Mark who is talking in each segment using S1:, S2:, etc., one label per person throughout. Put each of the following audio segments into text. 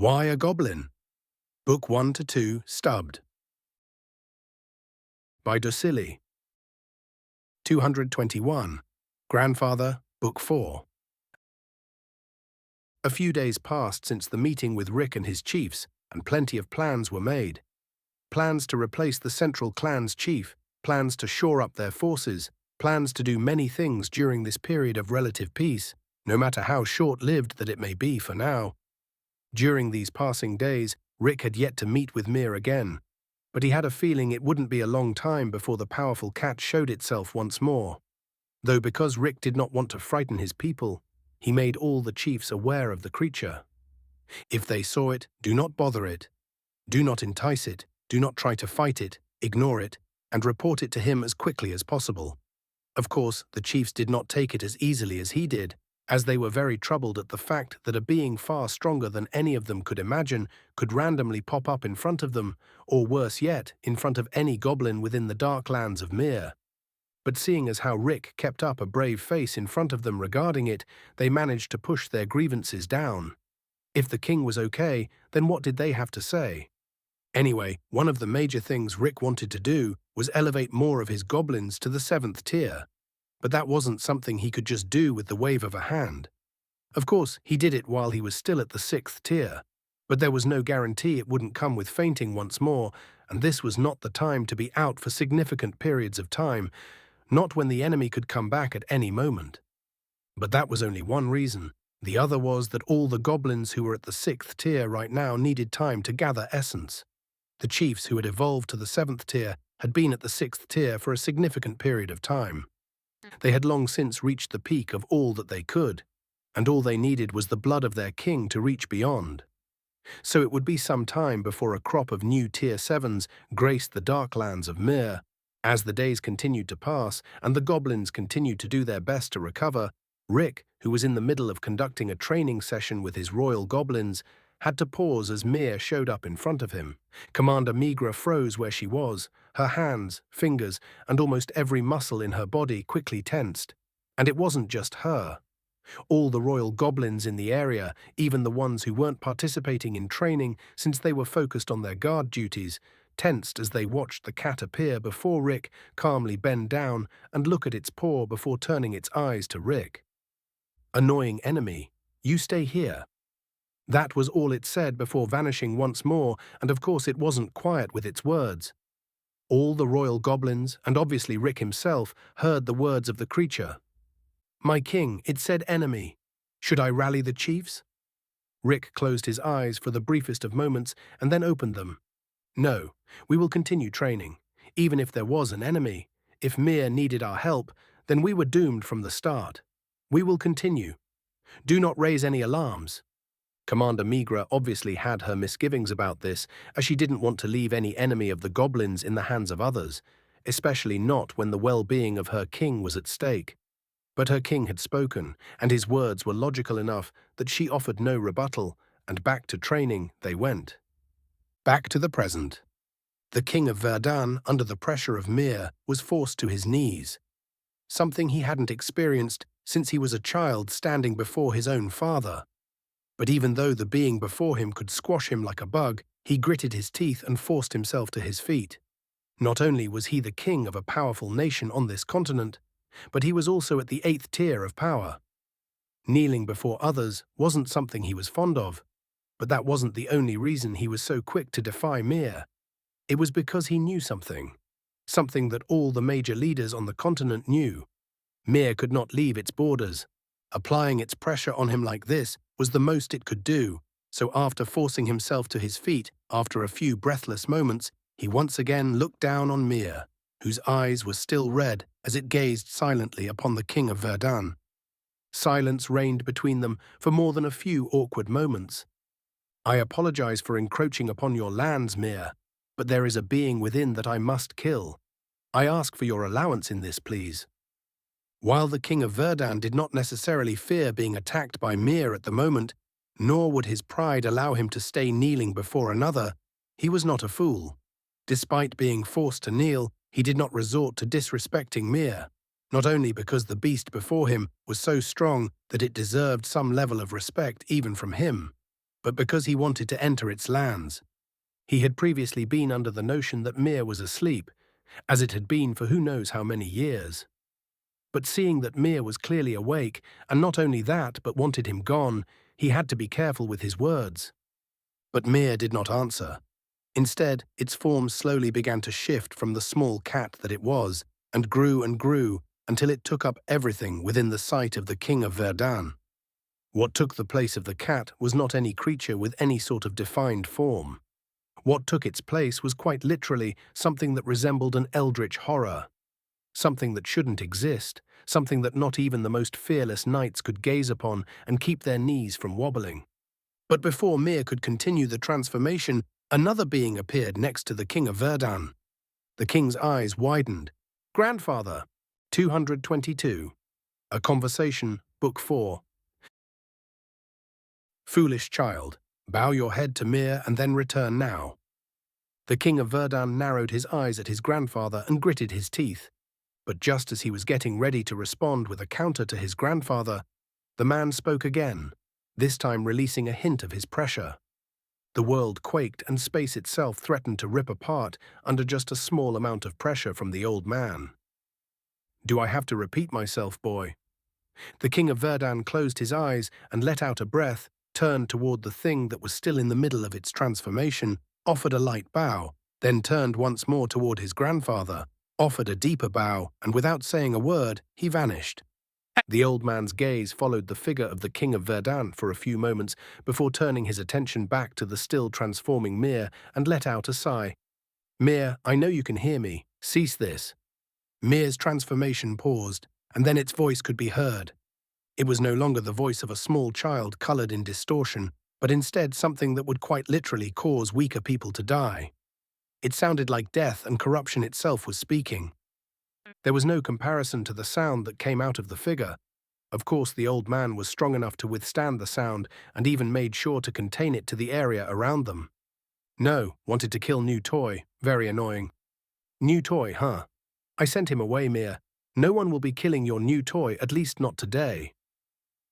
S1: Why a Goblin? Book 1 to 2, Stubbed. By Dosilli. 221. Grandfather, Book 4. A few days passed since the meeting with Rick and his chiefs, and plenty of plans were made. Plans to replace the central clan's chief, plans to shore up their forces, plans to do many things during this period of relative peace, no matter how short-lived that it may be for now. During these passing days, Rick had yet to meet with Mir again, but he had a feeling it wouldn't be a long time before the powerful cat showed itself once more. Though because Rick did not want to frighten his people, he made all the chiefs aware of the creature. If they saw it, do not bother it. Do not entice it, do not try to fight it, ignore it, and report it to him as quickly as possible. Of course, the chiefs did not take it as easily as he did, as they were very troubled at the fact that a being far stronger than any of them could imagine could randomly pop up in front of them, or worse yet, in front of any goblin within the dark lands of Mir. But seeing as how Rick kept up a brave face in front of them regarding it, they managed to push their grievances down. If the king was okay, then what did they have to say? Anyway, one of the major things Rick wanted to do was elevate more of his goblins to the 7th tier. But that wasn't something he could just do with the wave of a hand. Of course, he did it while he was still at the 6th tier, but there was no guarantee it wouldn't come with fainting once more, and this was not the time to be out for significant periods of time, not when the enemy could come back at any moment. But that was only one reason. The other was that all the goblins who were at the 6th tier right now needed time to gather essence. The chiefs who had evolved to the 7th tier had been at the 6th tier for a significant period of time. They had long since reached the peak of all that they could, and all they needed was the blood of their king to reach beyond. So it would be some time before a crop of new Tier 7s graced the dark lands of Mir. As the days continued to pass and the goblins continued to do their best to recover, Rick, who was in the middle of conducting a training session with his royal goblins, had to pause as Mir showed up in front of him. Commander Migra froze where she was. Her hands, fingers, and almost every muscle in her body quickly tensed. And it wasn't just her. All the royal goblins in the area, even the ones who weren't participating in training since they were focused on their guard duties, tensed as they watched the cat appear before Rick, calmly bend down and look at its paw before turning its eyes to Rick. "Annoying enemy, you stay here." That was all it said before vanishing once more, and of course it wasn't quiet with its words. All the royal goblins, and obviously Rick himself, heard the words of the creature. "My king, it said enemy. Should I rally the chiefs?" Rick closed his eyes for the briefest of moments and then opened them. "No, we will continue training. Even if there was an enemy, if Mir needed our help, then we were doomed from the start. We will continue. Do not raise any alarms." Commander Migra obviously had her misgivings about this, as she didn't want to leave any enemy of the goblins in the hands of others, especially not when the well-being of her king was at stake. But her king had spoken, and his words were logical enough that she offered no rebuttal, and back to training they went. Back to the present. The king of Verdun, under the pressure of Mir, was forced to his knees. Something he hadn't experienced since he was a child standing before his own father. But even though the being before him could squash him like a bug, he gritted his teeth and forced himself to his feet. Not only was he the king of a powerful nation on this continent, but he was also at the 8th tier of power. Kneeling before others wasn't something he was fond of, but that wasn't the only reason he was so quick to defy Mir. It was because he knew something. Something that all the major leaders on the continent knew. Mir could not leave its borders. Applying its pressure on him like this was the most it could do, so after forcing himself to his feet, after a few breathless moments, he once again looked down on Mir, whose eyes were still red as it gazed silently upon the king of Verdun. Silence reigned between them for more than a few awkward moments. "I apologize for encroaching upon your lands, Mir, but there is a being within that I must kill. I ask for your allowance in this, please." While the king of Verdun did not necessarily fear being attacked by Mir at the moment, nor would his pride allow him to stay kneeling before another, he was not a fool. Despite being forced to kneel, he did not resort to disrespecting Mir, not only because the beast before him was so strong that it deserved some level of respect even from him, but because he wanted to enter its lands. He had previously been under the notion that Mir was asleep, as it had been for who knows how many years. But seeing that Mir was clearly awake, and not only that, but wanted him gone, he had to be careful with his words. But Mir did not answer. Instead, its form slowly began to shift from the small cat that it was, and grew until it took up everything within the sight of the King of Verdun. What took the place of the cat was not any creature with any sort of defined form. What took its place was quite literally something that resembled an eldritch horror. Something that shouldn't exist, something that not even the most fearless knights could gaze upon and keep their knees from wobbling. But before Mir could continue the transformation, another being appeared next to the King of Verdun. The king's eyes widened. Grandfather, 222. A Conversation, Book 4. Foolish child, bow your head to Mir and then return now. The King of Verdun narrowed his eyes at his grandfather and gritted his teeth. But just as he was getting ready to respond with a counter to his grandfather, the man spoke again, this time releasing a hint of his pressure. The world quaked and space itself threatened to rip apart under just a small amount of pressure from the old man. Do I have to repeat myself, boy? The King of Verdun closed his eyes and let out a breath, turned toward the thing that was still in the middle of its transformation, offered a light bow, then turned once more toward his grandfather, offered a deeper bow, and without saying a word, he vanished. The old man's gaze followed the figure of the King of Verdun for a few moments before turning his attention back to the still transforming Mir and let out a sigh. Mir, I know you can hear me. Cease this. Mir's transformation paused, and then its voice could be heard. It was no longer the voice of a small child colored in distortion, but instead something that would quite literally cause weaker people to die. It sounded like death and corruption itself was speaking. There was no comparison to the sound that came out of the figure. Of course, the old man was strong enough to withstand the sound and even made sure to contain it to the area around them. No, wanted to kill new toy. Very annoying. New toy, huh? I sent him away, Mir. No one will be killing your new toy, at least not today.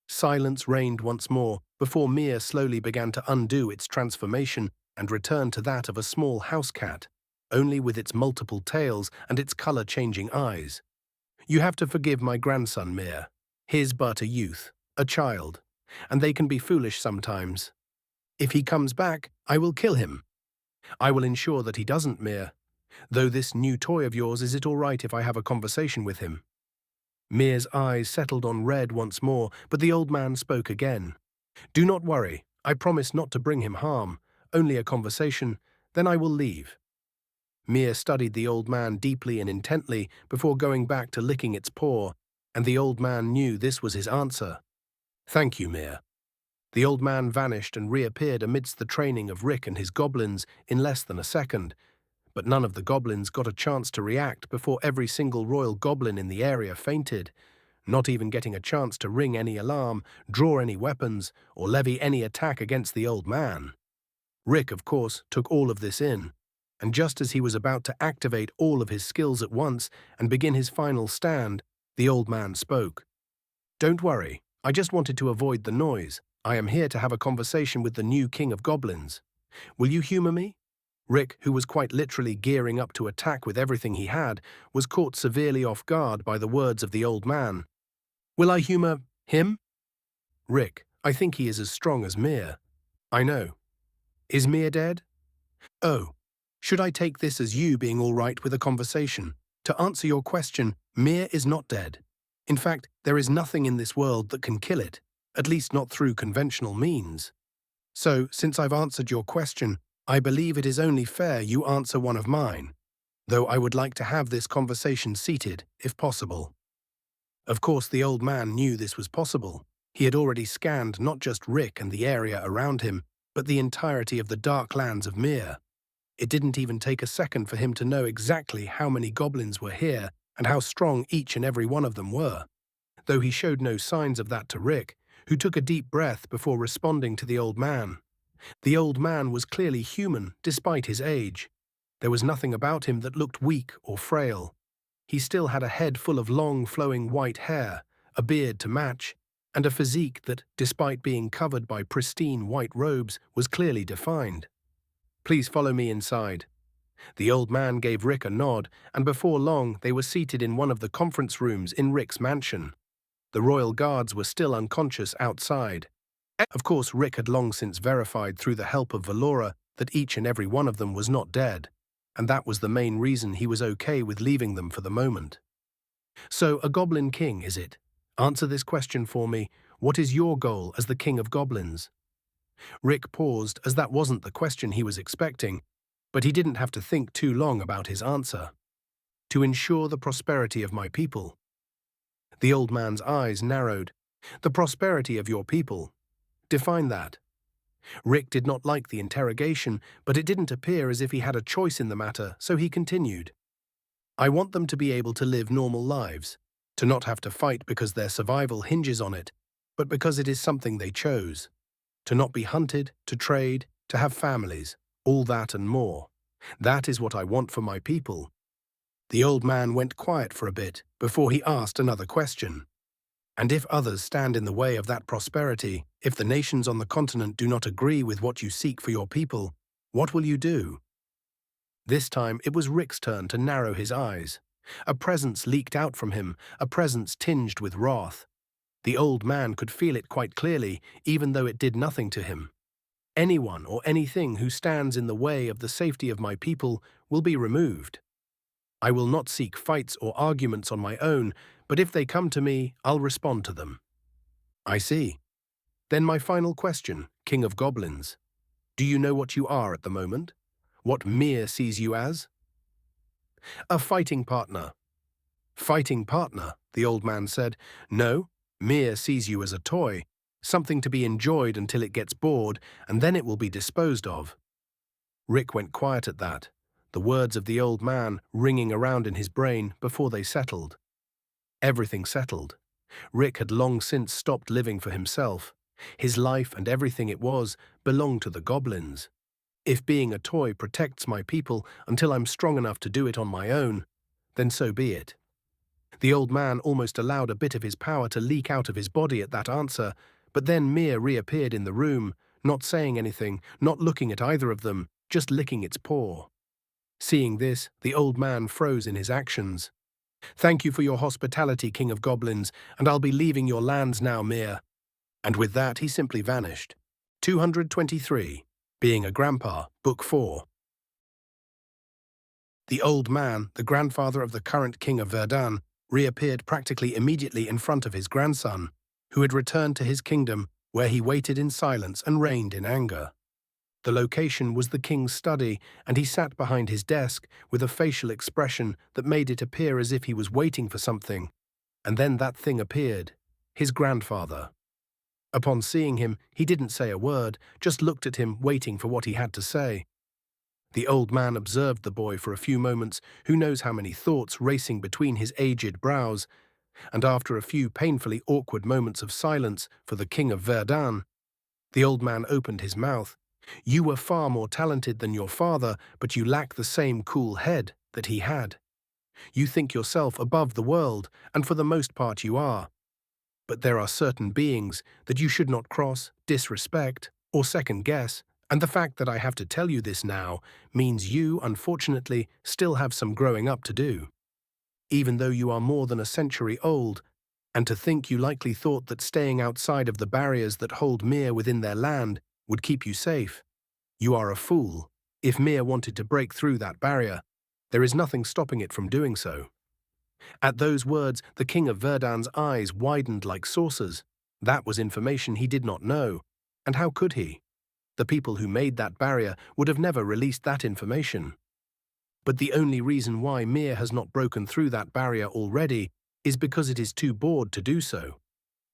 S1: Silence reigned once more before Mir slowly began to undo its transformation and return to that of a small house cat, only with its multiple tails and its color-changing eyes. You have to forgive my grandson, Mir. He's but a youth, a child, and they can be foolish sometimes. If he comes back, I will kill him. I will ensure that he doesn't, Mir. Though this new toy of yours, is it all right if I have a conversation with him? Mir's eyes settled on red once more, but the old man spoke again. Do not worry. I promise not to bring him harm. Only a conversation, then I will leave. Mir studied the old man deeply and intently before going back to licking its paw, and the old man knew this was his answer. Thank you, Mir. The old man vanished and reappeared amidst the training of Rick and his goblins in less than a second, but none of the goblins got a chance to react before every single royal goblin in the area fainted, not even getting a chance to ring any alarm, draw any weapons, or levy any attack against the old man. Rick, of course, took all of this in, and just as he was about to activate all of his skills at once and begin his final stand, the old man spoke. Don't worry, I just wanted to avoid the noise. I am here to have a conversation with the new king of goblins. Will you humor me? Rick, who was quite literally gearing up to attack with everything he had, was caught severely off guard by the words of the old man. Will I humor him? Rick, I think he is as strong as Mir. I know. Is Mir dead? Oh, should I take this as you being all right with a conversation? To answer your question, Mir is not dead. In fact, there is nothing in this world that can kill it, at least not through conventional means. So, since I've answered your question, I believe it is only fair you answer one of mine, though I would like to have this conversation seated, if possible. Of course, the old man knew this was possible. He had already scanned not just Rick and the area around him, but the entirety of the dark lands of Mir. It didn't even take a second for him to know exactly how many goblins were here and how strong each and every one of them were, though he showed no signs of that to Rick, who took a deep breath before responding to the old man. The old man was clearly human, despite his age. There was nothing about him that looked weak or frail. He still had a head full of long, flowing white hair, a beard to match, and a physique that, despite being covered by pristine white robes, was clearly defined. "Please follow me inside." The old man gave Rick a nod, and before long they were seated in one of the conference rooms in Rick's mansion. The royal guards were still unconscious outside. Of course, Rick had long since verified through the help of Valora that each and every one of them was not dead, and that was the main reason he was okay with leaving them for the moment. "So, a goblin king, is it? Answer this question for me. What is your goal as the king of goblins?" Rick paused, as that wasn't the question he was expecting, but he didn't have to think too long about his answer. "To ensure the prosperity of my people." The old man's eyes narrowed. "The prosperity of your people? Define that." Rick did not like the interrogation, but it didn't appear as if he had a choice in the matter, so he continued. "I want them to be able to live normal lives, to not have to fight because their survival hinges on it, but because it is something they chose. To not be hunted, to trade, to have families, all that and more. That is what I want for my people." The old man went quiet for a bit before he asked another question. "And if others stand in the way of that prosperity, if the nations on the continent do not agree with what you seek for your people, what will you do?" This time it was Rick's turn to narrow his eyes. A presence leaked out from him, a presence tinged with wrath. The old man could feel it quite clearly, even though it did nothing to him. "Anyone or anything who stands in the way of the safety of my people will be removed. I will not seek fights or arguments on my own, but if they come to me, I'll respond to them." "I see. Then my final question, King of Goblins. Do you know what you are at the moment? What Mir sees you as?" "A fighting partner." "Fighting partner," the old man said. "No, Mir sees you as a toy, something to be enjoyed until it gets bored, and then it will be disposed of." Rick went quiet at that, the words of the old man ringing around in his brain before they settled. Everything settled. Rick had long since stopped living for himself. His life and everything it was belonged to the goblins. If being a toy protects my people until I'm strong enough to do it on my own, then so be it. The old man almost allowed a bit of his power to leak out of his body at that answer, but then Mir reappeared in the room, not saying anything, not looking at either of them, just licking its paw. Seeing this, the old man froze in his actions. "Thank you for your hospitality, King of Goblins, and I'll be leaving your lands now, Mir." And with that he simply vanished. 223. Being a Grandpa, Book 4. The old man, the grandfather of the current King of Verdun, reappeared practically immediately in front of his grandson, who had returned to his kingdom, where he waited in silence and reigned in anger. The location was the king's study, and he sat behind his desk with a facial expression that made it appear as if he was waiting for something. And then that thing appeared, his grandfather. Upon seeing him, he didn't say a word, just looked at him, waiting for what he had to say. The old man observed the boy for a few moments, who knows how many thoughts racing between his aged brows, and after a few painfully awkward moments of silence for the King of Verdun, the old man opened his mouth. "You were far more talented than your father, but you lack the same cool head that he had. You think yourself above the world, and for the most part you are. But there are certain beings that you should not cross, disrespect, or second-guess, and the fact that I have to tell you this now means you, unfortunately, still have some growing up to do. Even though you are more than a century old, and to think you likely thought that staying outside of the barriers that hold Mir within their land would keep you safe, you are a fool. If Mir wanted to break through that barrier, there is nothing stopping it from doing so." At those words, the King of Verdun's eyes widened like saucers. That was information he did not know. And how could he? The people who made that barrier would have never released that information. But the only reason why Mir has not broken through that barrier already is because it is too bored to do so.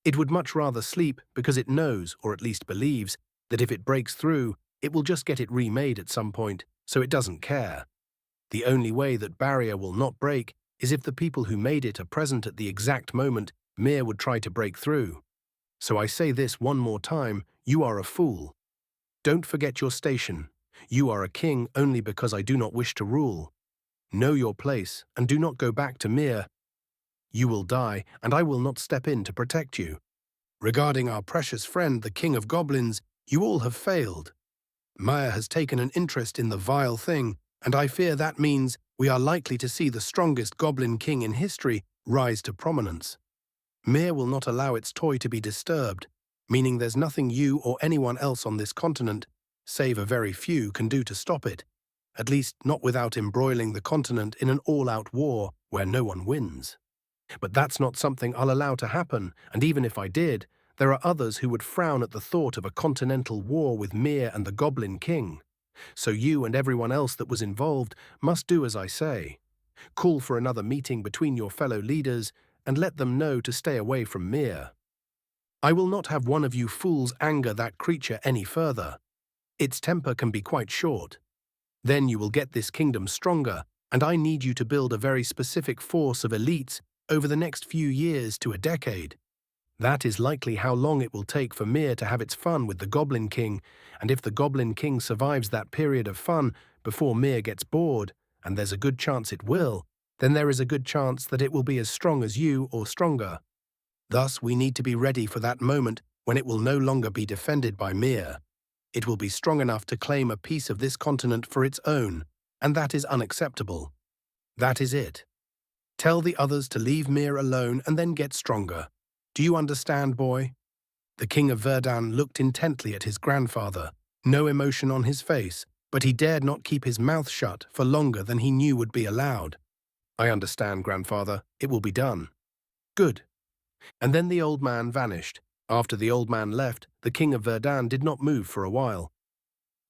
S1: It would much rather sleep because it knows, or at least believes, that if it breaks through, it will just get it remade at some point, so it doesn't care. The only way that barrier will not break is if the people who made it are present at the exact moment Mir would try to break through. So I say this one more time, you are a fool. Don't forget your station. You are a king only because I do not wish to rule. Know your place, and do not go back to Mir. You will die, and I will not step in to protect you. Regarding our precious friend, the King of Goblins, you all have failed. Maya has taken an interest in the vile thing, and I fear that means we are likely to see the strongest Goblin King in history rise to prominence. Mir will not allow its toy to be disturbed, meaning there's nothing you or anyone else on this continent, save a very few, can do to stop it, at least not without embroiling the continent in an all-out war where no one wins. But that's not something I'll allow to happen, and even if I did, there are others who would frown at the thought of a continental war with Mir and the Goblin King. So you and everyone else that was involved must do as I say. Call for another meeting between your fellow leaders and let them know to stay away from Mir. I will not have one of you fools anger that creature any further. Its temper can be quite short. Then you will get this kingdom stronger, and I need you to build a very specific force of elites over the next few years to a decade. That is likely how long it will take for Mir to have its fun with the Goblin King, and if the Goblin King survives that period of fun before Mir gets bored, and there's a good chance it will, then there is a good chance that it will be as strong as you or stronger. Thus, we need to be ready for that moment when it will no longer be defended by Mir. It will be strong enough to claim a piece of this continent for its own, and that is unacceptable. That is it. Tell the others to leave Mir alone and then get stronger. Do you understand, boy? The King of Verdan looked intently at his grandfather, no emotion on his face, but he dared not keep his mouth shut for longer than he knew would be allowed. I understand, grandfather. It will be done. Good. And then the old man vanished. After the old man left, the King of Verdan did not move for a while.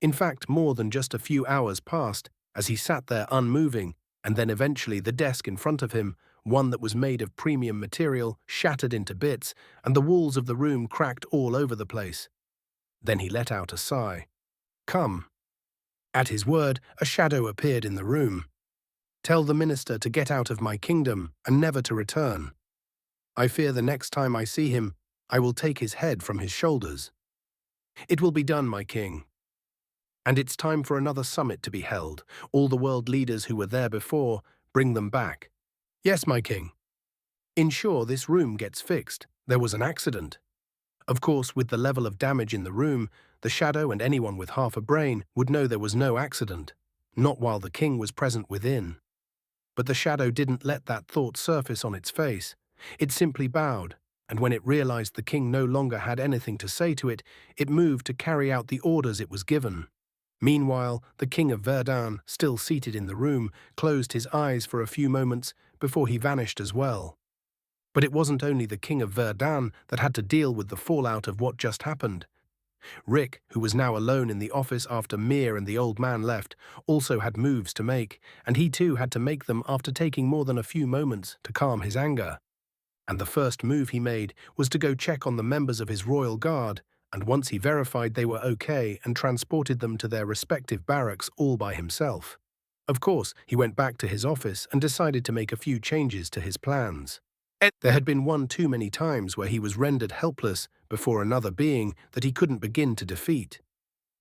S1: In fact, more than just a few hours passed as he sat there unmoving, and then eventually the desk in front of him, one that was made of premium material, shattered into bits, and the walls of the room cracked all over the place. Then he let out a sigh. Come. At his word, a shadow appeared in the room. Tell the minister to get out of my kingdom and never to return. I fear the next time I see him, I will take his head from his shoulders. It will be done, my king. And it's time for another summit to be held. All the world leaders who were there before, bring them back. Yes, my king. Ensure this room gets fixed. There was an accident. Of course, with the level of damage in the room, the shadow and anyone with half a brain would know there was no accident, not while the king was present within. But the shadow didn't let that thought surface on its face. It simply bowed, and when it realized the king no longer had anything to say to it, it moved to carry out the orders it was given. Meanwhile, the King of Verdan, still seated in the room, closed his eyes for a few moments before he vanished as well. But it wasn't only the King of Verdan that had to deal with the fallout of what just happened. Rick, who was now alone in the office after Mir and the old man left, also had moves to make, and he too had to make them after taking more than a few moments to calm his anger. And the first move he made was to go check on the members of his royal guard, and once he verified they were okay and transported them to their respective barracks all by himself. Of course, he went back to his office and decided to make a few changes to his plans. There had been one too many times where he was rendered helpless before another being that he couldn't begin to defeat.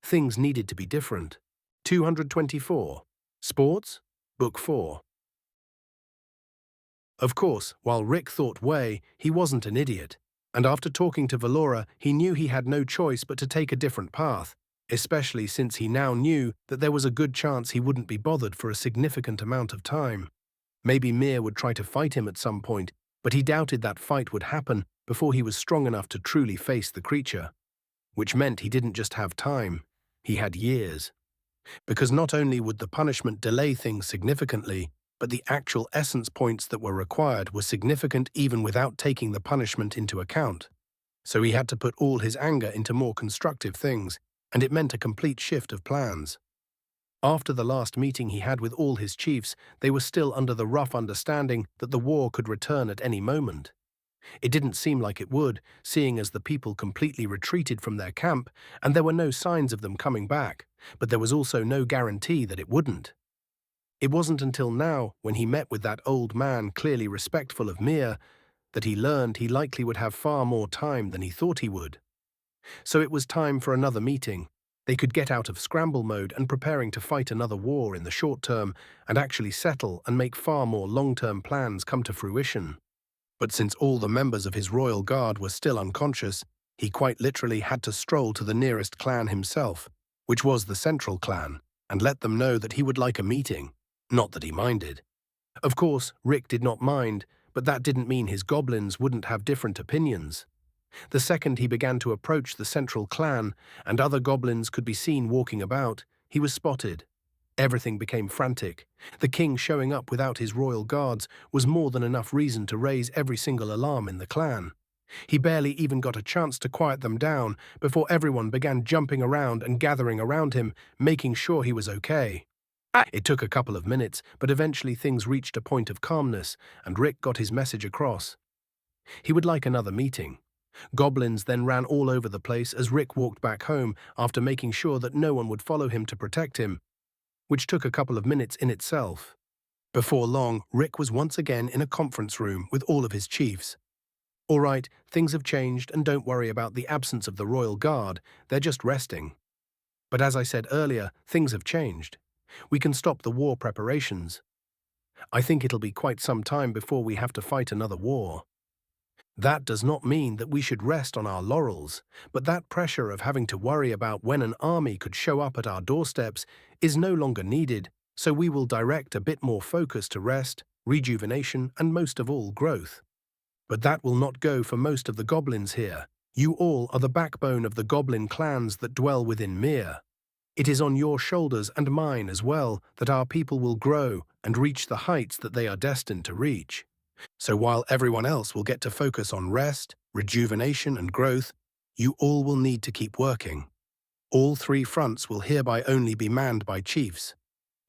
S1: Things needed to be different. 224. Sports, Book 4. Of course, while Rick thought way, he wasn't an idiot. And after talking to Valora, he knew he had no choice but to take a different path, especially since he now knew that there was a good chance he wouldn't be bothered for a significant amount of time. Maybe Mir would try to fight him at some point, but he doubted that fight would happen before he was strong enough to truly face the creature. Which meant he didn't just have time, he had years. Because not only would the punishment delay things significantly, but the actual essence points that were required were significant even without taking the punishment into account. So he had to put all his anger into more constructive things, and it meant a complete shift of plans. After the last meeting he had with all his chiefs, they were still under the rough understanding that the war could return at any moment. It didn't seem like it would, seeing as the people completely retreated from their camp, and there were no signs of them coming back, but there was also no guarantee that it wouldn't. It wasn't until now, when he met with that old man clearly respectful of Mir, that he learned he likely would have far more time than he thought he would. So it was time for another meeting. They could get out of scramble mode and preparing to fight another war in the short term and actually settle and make far more long-term plans come to fruition. But since all the members of his royal guard were still unconscious, he quite literally had to stroll to the nearest clan himself, which was the central clan, and let them know that he would like a meeting. Not that he minded. Of course, Rick did not mind, but that didn't mean his goblins wouldn't have different opinions. The second he began to approach the central clan, and other goblins could be seen walking about, he was spotted. Everything became frantic. The king showing up without his royal guards was more than enough reason to raise every single alarm in the clan. He barely even got a chance to quiet them down before everyone began jumping around and gathering around him, making sure he was okay. It took a couple of minutes, but eventually things reached a point of calmness, and Rick got his message across. He would like another meeting. Goblins then ran all over the place as Rick walked back home after making sure that no one would follow him to protect him, which took a couple of minutes in itself. Before long, Rick was once again in a conference room with all of his chiefs. All right, things have changed, and don't worry about the absence of the royal guard, they're just resting. But as I said earlier, things have changed. We can stop the war preparations. I think it'll be quite some time before we have to fight another war. That does not mean that we should rest on our laurels, but that pressure of having to worry about when an army could show up at our doorsteps is no longer needed, so we will direct a bit more focus to rest, rejuvenation, and most of all, growth. But that will not go for most of the goblins here. You all are the backbone of the goblin clans that dwell within Mir. It is on your shoulders and mine as well that our people will grow and reach the heights that they are destined to reach. So while everyone else will get to focus on rest, rejuvenation, and growth, you all will need to keep working. All three fronts will hereby only be manned by chiefs.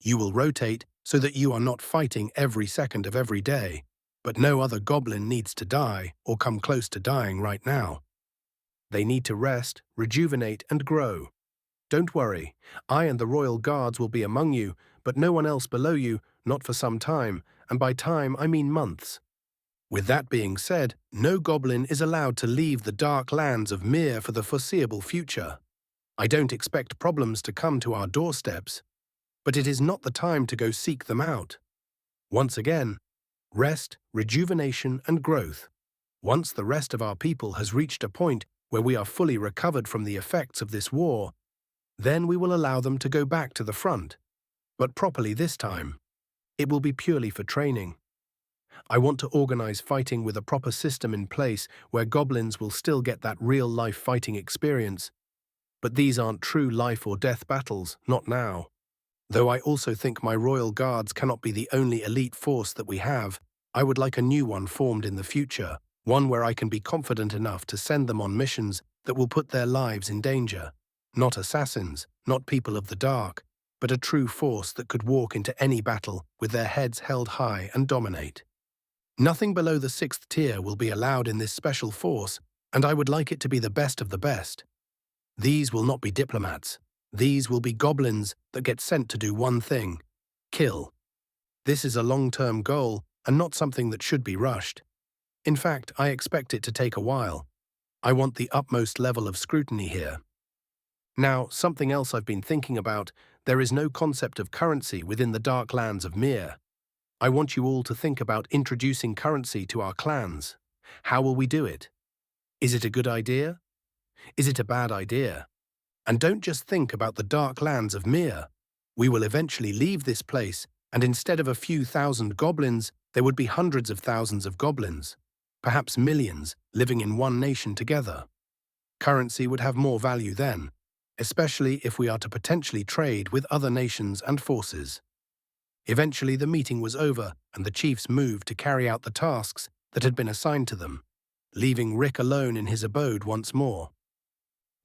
S1: You will rotate so that you are not fighting every second of every day, but no other goblin needs to die or come close to dying right now. They need to rest, rejuvenate, and grow. Don't worry, I and the royal guards will be among you, but no one else below you, not for some time, and by time I mean months. With that being said, no goblin is allowed to leave the dark lands of Mir for the foreseeable future. I don't expect problems to come to our doorsteps, but it is not the time to go seek them out. Once again, rest, rejuvenation, and growth. Once the rest of our people has reached a point where we are fully recovered from the effects of this war, then we will allow them to go back to the front, but properly this time. It will be purely for training. I want to organize fighting with a proper system in place where goblins will still get that real-life fighting experience. But these aren't true life or death battles, not now. Though I also think my royal guards cannot be the only elite force that we have, I would like a new one formed in the future, one where I can be confident enough to send them on missions that will put their lives in danger. Not assassins, not people of the dark, but a true force that could walk into any battle with their heads held high and dominate. Nothing below the 6th tier will be allowed in this special force, and I would like it to be the best of the best. These will not be diplomats. These will be goblins that get sent to do one thing: kill. This is a long-term goal and not something that should be rushed. In fact, I expect it to take a while. I want the utmost level of scrutiny here. Now, something else I've been thinking about: there is no concept of currency within the dark lands of Mir. I want you all to think about introducing currency to our clans. How will we do it? Is it a good idea? Is it a bad idea? And don't just think about the dark lands of Mir. We will eventually leave this place, and instead of a few thousand goblins, there would be hundreds of thousands of goblins, perhaps millions, living in one nation together. Currency would have more value then, especially if we are to potentially trade with other nations and forces. Eventually the meeting was over, and the chiefs moved to carry out the tasks that had been assigned to them, leaving Rick alone in his abode once more.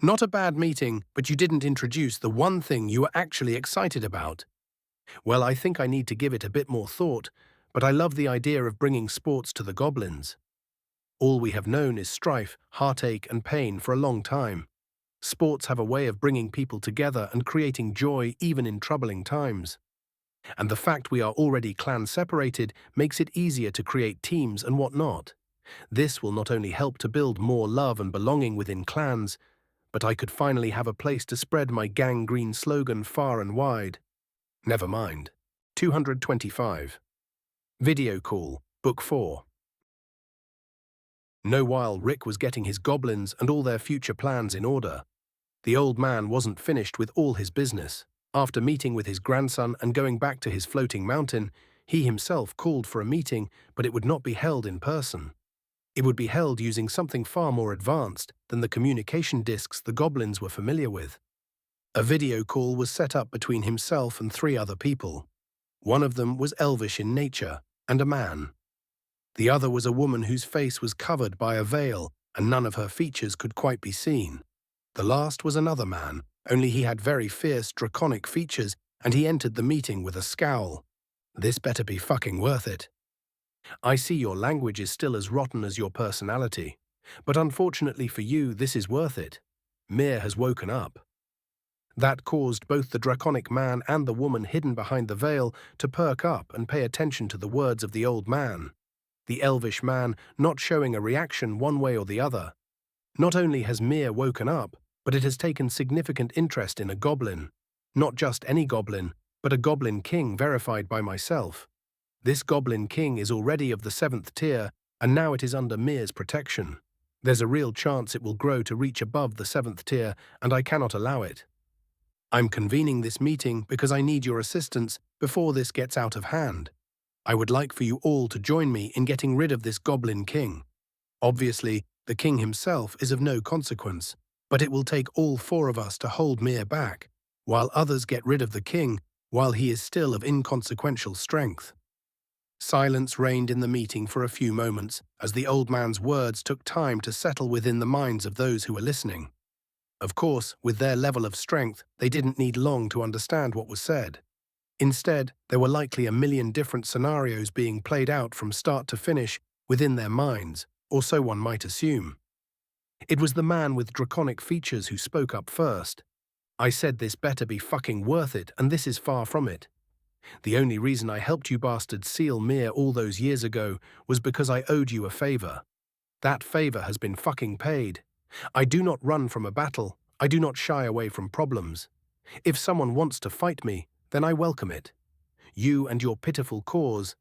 S1: Not a bad meeting, but you didn't introduce the one thing you were actually excited about. Well, I think I need to give it a bit more thought, but I love the idea of bringing sports to the goblins. All we have known is strife, heartache, and pain for a long time. Sports have a way of bringing people together and creating joy even in troubling times. And the fact we are already clan-separated makes it easier to create teams and whatnot. This will not only help to build more love and belonging within clans, but I could finally have a place to spread my gangrene slogan far and wide. Never mind. 225. Video Call, Book 4. No, while Rick was getting his goblins and all their future plans in order, the old man wasn't finished with all his business. After meeting with his grandson and going back to his floating mountain, he himself called for a meeting, but it would not be held in person. It would be held using something far more advanced than the communication discs the goblins were familiar with. A video call was set up between himself and 3 other people. One of them was elvish in nature and a man. The other was a woman whose face was covered by a veil and none of her features could quite be seen. The last was another man, only he had very fierce draconic features and he entered the meeting with a scowl. This better be fucking worth it. I see your language is still as rotten as your personality, but unfortunately for you, this is worth it. Mir has woken up. That caused both the draconic man and the woman hidden behind the veil to perk up and pay attention to the words of the old man. The elvish man not showing a reaction one way or the other. Not only has Mir woken up, but it has taken significant interest in a goblin. Not just any goblin, but a goblin king verified by myself. This goblin king is already of the 7th tier, and now it is under Mir's protection. There's a real chance it will grow to reach above the 7th tier, and I cannot allow it. I'm convening this meeting because I need your assistance before this gets out of hand. I would like for you all to join me in getting rid of this goblin king. Obviously, the king himself is of no consequence, but it will take all 4 of us to hold Mir back, while others get rid of the king while he is still of inconsequential strength. Silence reigned in the meeting for a few moments as the old man's words took time to settle within the minds of those who were listening. Of course, with their level of strength, they didn't need long to understand what was said. Instead, there were likely a million different scenarios being played out from start to finish within their minds, or so one might assume. It was the man with draconic features who spoke up first. I said this better be fucking worth it, and this is far from it. The only reason I helped you bastards seal Mir all those years ago was because I owed you a favor. That favor has been fucking paid. I do not run from a battle. I do not shy away from problems. If someone wants to fight me, then I welcome it. You and your pitiful cause,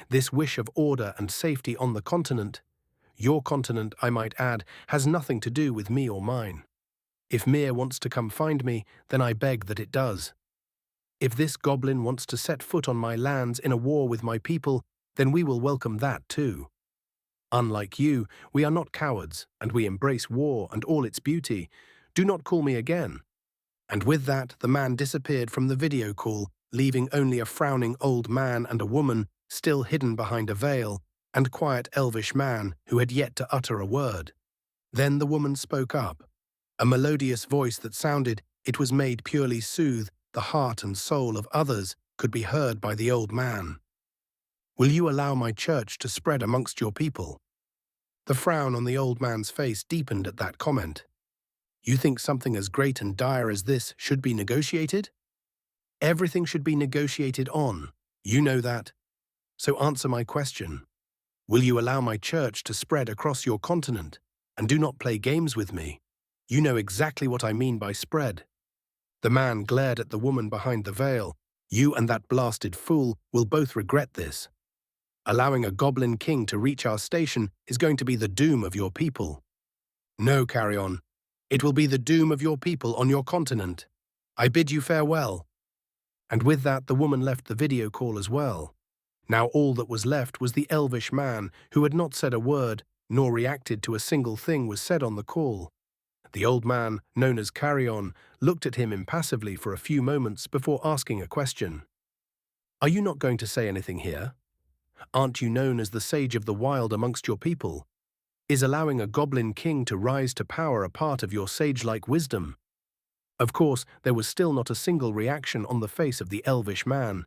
S1: this wish of order and safety on the continent, your continent, I might add, has nothing to do with me or mine. If Mir wants to come find me, then I beg that it does. If this goblin wants to set foot on my lands in a war with my people, then we will welcome that too. Unlike you, we are not cowards, and we embrace war and all its beauty. Do not call me again. And with that, the man disappeared from the video call, leaving only a frowning old man and a woman still hidden behind a veil, and quiet elvish man who had yet to utter a word. Then the woman spoke up. A melodious voice that sounded it was made purely soothe the heart and soul of others could be heard by the old man. Will you allow my church to spread amongst your people? The frown on the old man's face deepened at that comment. You think something as great and dire as this should be negotiated? Everything should be negotiated on. You know that. So answer my question. Will you allow my church to spread across your continent? And do not play games with me. You know exactly what I mean by spread. The man glared at the woman behind the veil. You and that blasted fool will both regret this. Allowing a goblin king to reach our station is going to be the doom of your people. No, carry on. It will be the doom of your people on your continent. I bid you farewell. And with that, the woman left the video call as well. Now all that was left was the elvish man who had not said a word nor reacted to a single thing was said on the call. The old man, known as Carrion, looked at him impassively for a few moments before asking a question. Are you not going to say anything here? Aren't you known as the sage of the wild amongst your people? Is allowing a goblin king to rise to power a part of your sage-like wisdom? Of course, there was still not a single reaction on the face of the elvish man.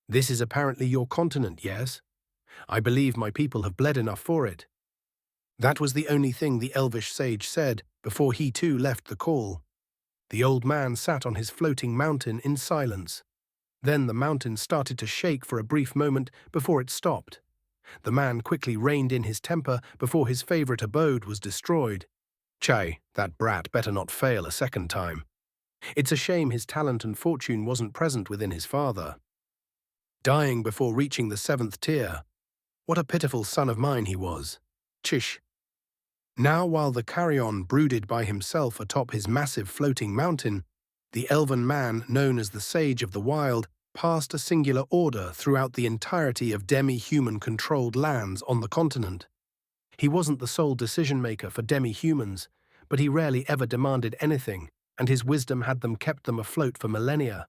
S1: This is apparently your continent, yes? I believe my people have bled enough for it. That was the only thing the elvish sage said before he too left the call. The old man sat on his floating mountain in silence. Then the mountain started to shake for a brief moment before it stopped. The man quickly reined in his temper before his favorite abode was destroyed. Chai, that brat better not fail a second time. It's a shame his talent and fortune wasn't present within his father. Dying before reaching the 7th tier. What a pitiful son of mine he was. Chish, Now, while the carrion brooded by himself atop his massive floating mountain, the elven man, known as the Sage of the Wild, passed a singular order throughout the entirety of demi-human-controlled lands on the continent. He wasn't the sole decision-maker for demi-humans, but he rarely ever demanded anything, and his wisdom had kept them afloat for millennia.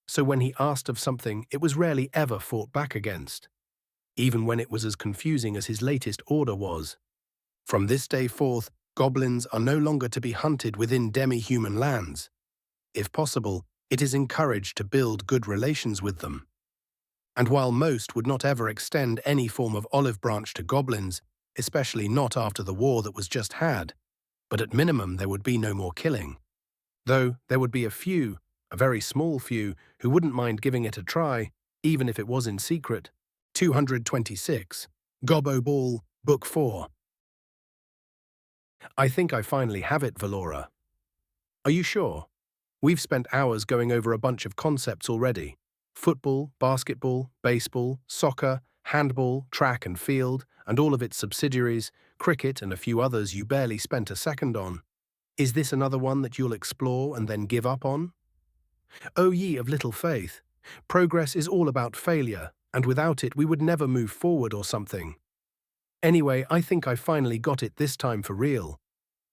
S1: So when he asked of something, it was rarely ever fought back against, even when it was as confusing as his latest order was. From this day forth, goblins are no longer to be hunted within demi-human lands. If possible, it is encouraged to build good relations with them. And while most would not ever extend any form of olive branch to goblins, especially not after the war that was just had, but at minimum there would be no more killing. Though there would be a few, a very small few, who wouldn't mind giving it a try, even if it was in secret. 226. Gobbo Ball, Book 4. I think I finally have it, Valora. Are you sure? We've spent hours going over a bunch of concepts already. Football, basketball, baseball, soccer, handball, track and field, and all of its subsidiaries, cricket and a few others you barely spent a second on. Is this another one that you'll explore and then give up on? O ye of little faith, progress is all about failure, and without it we would never move forward or something. Anyway, I think I finally got it this time for real.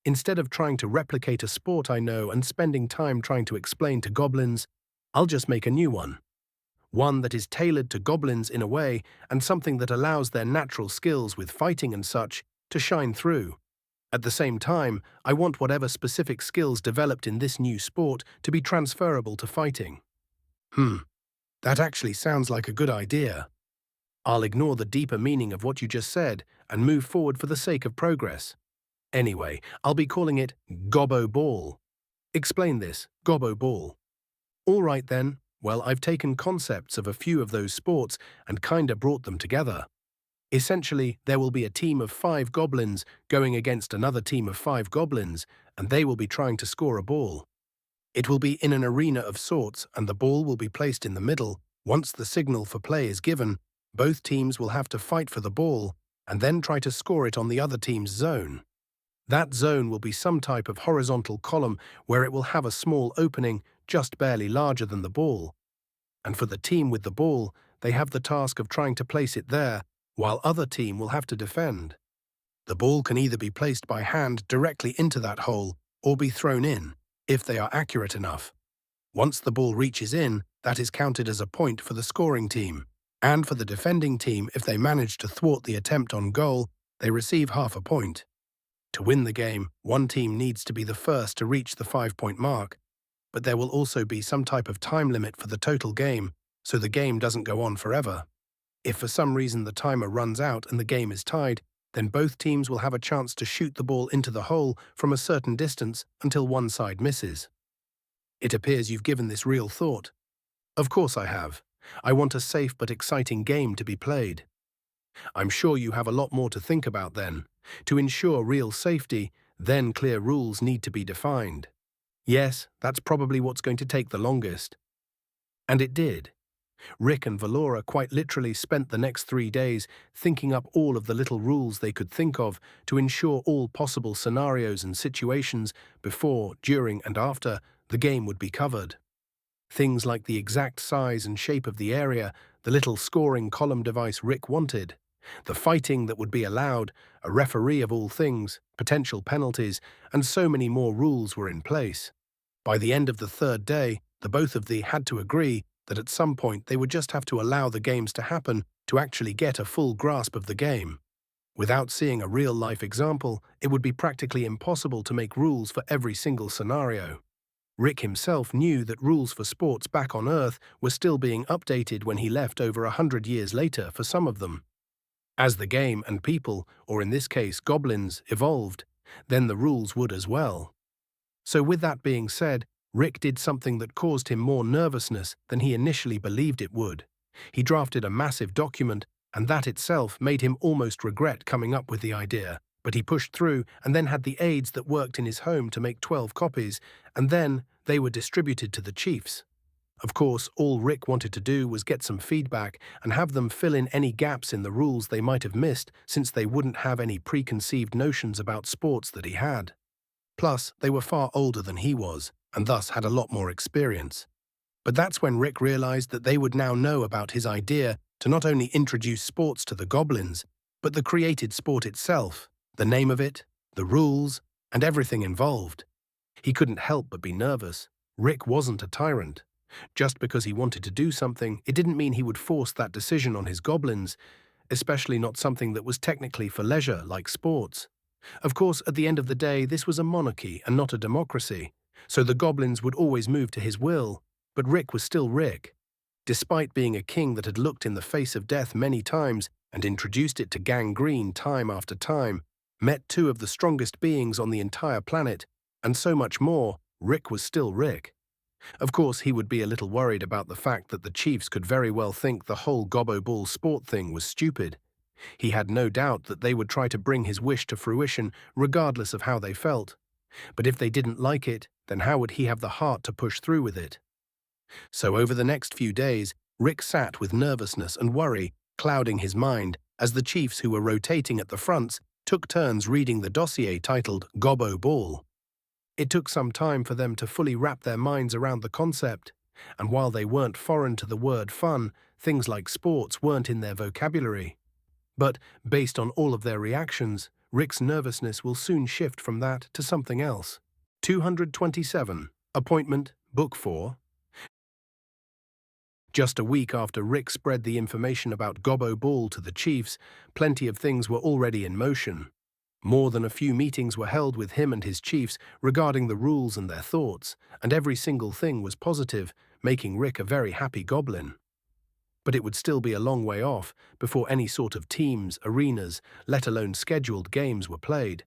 S1: Instead of trying to replicate a sport I know and spending time trying to explain to goblins, I'll just make a new one. One that is tailored to goblins in a way, and something that allows their natural skills with fighting and such to shine through. At the same time, I want whatever specific skills developed in this new sport to be transferable to fighting. That actually sounds like a good idea. I'll ignore the deeper meaning of what you just said and move forward for the sake of progress. Anyway, I'll be calling it Gobbo Ball. Explain this, Gobbo Ball. All right then, well, I've taken concepts of a few of those sports and kinda brought them together. Essentially, there will be a team of 5 goblins going against another team of 5 goblins, and they will be trying to score a ball. It will be in an arena of sorts, and the ball will be placed in the middle. Once the signal for play is given, both teams will have to fight for the ball, and then try to score it on the other team's zone. That zone will be some type of horizontal column where it will have a small opening just barely larger than the ball. And for the team with the ball, they have the task of trying to place it there, while other team will have to defend. The ball can either be placed by hand directly into that hole or be thrown in, if they are accurate enough. Once the ball reaches in, that is counted as a point for the scoring team. And for the defending team, if they manage to thwart the attempt on goal, they receive half a point. To win the game, one team needs to be the first to reach the 5-point mark, but there will also be some type of time limit for the total game, so the game doesn't go on forever. If for some reason the timer runs out and the game is tied, then both teams will have a chance to shoot the ball into the hole from a certain distance until one side misses. It appears you've given this real thought. Of course I have. I want a safe but exciting game to be played. I'm sure you have a lot more to think about then. To ensure real safety, then clear rules need to be defined. Yes, that's probably what's going to take the longest. And it did. Rick and Valora quite literally spent the next 3 days thinking up all of the little rules they could think of to ensure all possible scenarios and situations before, during, and after the game would be covered. Things like the exact size and shape of the area, the little scoring column device Rick wanted, the fighting that would be allowed, a referee of all things, potential penalties, and so many more rules were in place. By the end of the 3rd day, the both of them had to agree that at some point they would just have to allow the games to happen to actually get a full grasp of the game. Without seeing a real-life example, it would be practically impossible to make rules for every single scenario. Rick himself knew that rules for sports back on Earth were still being updated when he left over 100 years later for some of them. As the game and people, or in this case goblins, evolved, then the rules would as well. So with that being said, Rick did something that caused him more nervousness than he initially believed it would. He drafted a massive document, and that itself made him almost regret coming up with the idea. But he pushed through and then had the aides that worked in his home to make 12 copies, and then they were distributed to the chiefs. Of course, all Rick wanted to do was get some feedback and have them fill in any gaps in the rules they might have missed, since they wouldn't have any preconceived notions about sports that he had. Plus, they were far older than he was, and thus had a lot more experience. But that's when Rick realized that they would now know about his idea to not only introduce sports to the goblins, but the created sport itself, the name of it, the rules, and everything involved. He couldn't help but be nervous. Rick wasn't a tyrant. Just because he wanted to do something, it didn't mean he would force that decision on his goblins, especially not something that was technically for leisure, like sports. Of course, at the end of the day, this was a monarchy and not a democracy, so the goblins would always move to his will, but Rick was still Rick. Despite being a king that had looked in the face of death many times and introduced it to gangrene time after time, met two of the strongest beings on the entire planet, and so much more, Rick was still Rick. Of course, he would be a little worried about the fact that the chiefs could very well think the whole Gobbo Ball sport thing was stupid. He had no doubt that they would try to bring his wish to fruition regardless of how they felt. But if they didn't like it, then how would he have the heart to push through with it? So over the next few days, Rick sat with nervousness and worry clouding his mind as the chiefs who were rotating at the fronts took turns reading the dossier titled Gobbo Ball. It took some time for them to fully wrap their minds around the concept, and while they weren't foreign to the word fun, things like sports weren't in their vocabulary. But, based on all of their reactions, Rick's nervousness will soon shift from that to something else. 227. Appointment, Book 4. Just a week after Rick spread the information about Gobbo Ball to the chiefs, plenty of things were already in motion. More than a few meetings were held with him and his chiefs regarding the rules and their thoughts, and every single thing was positive, making Rick a very happy goblin. But it would still be a long way off before any sort of teams, arenas, let alone scheduled games were played.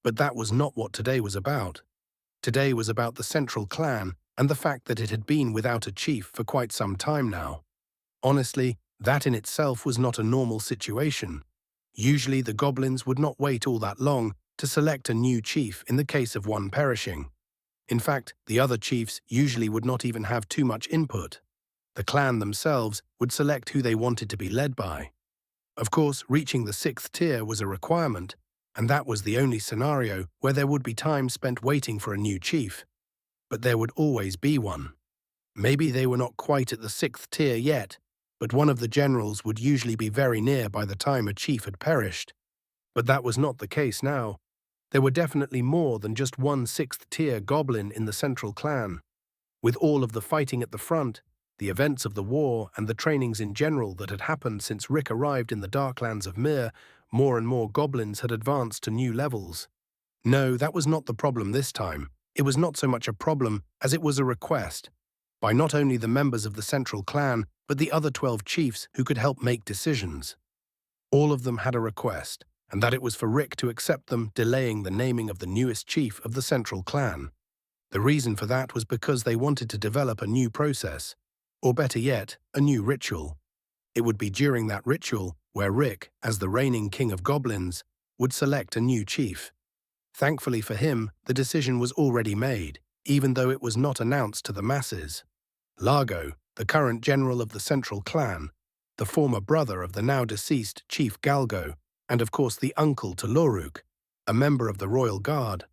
S1: But that was not what today was about. Today was about the central clan and the fact that it had been without a chief for quite some time now. Honestly, that in itself was not a normal situation. Usually the goblins would not wait all that long to select a new chief in the case of one perishing. In fact, the other chiefs usually would not even have too much input. The clan themselves would select who they wanted to be led by. Of course, reaching the 6th tier was a requirement, and that was the only scenario where there would be time spent waiting for a new chief. But there would always be one. Maybe they were not quite at the 6th tier yet, but one of the generals would usually be very near by the time a chief had perished. But that was not the case now. There were definitely more than just one 6th tier goblin in the central clan. With all of the fighting at the front, the events of the war and the trainings in general that had happened since Rick arrived in the Darklands of Mir, more and more goblins had advanced to new levels. No, that was not the problem this time. It was not so much a problem as it was a request, by not only the members of the central clan, but the other 12 chiefs who could help make decisions. All of them had a request, and that it was for Rick to accept them, delaying the naming of the newest chief of the central clan. The reason for that was because they wanted to develop a new process, or better yet, a new ritual. It would be during that ritual where Rick, as the reigning king of goblins, would select a new chief. Thankfully for him, the decision was already made, even though it was not announced to the masses. Largo, the current general of the central clan, the former brother of the now-deceased Chief Galgo, and of course the uncle to Loruk, a member of the Royal Guard.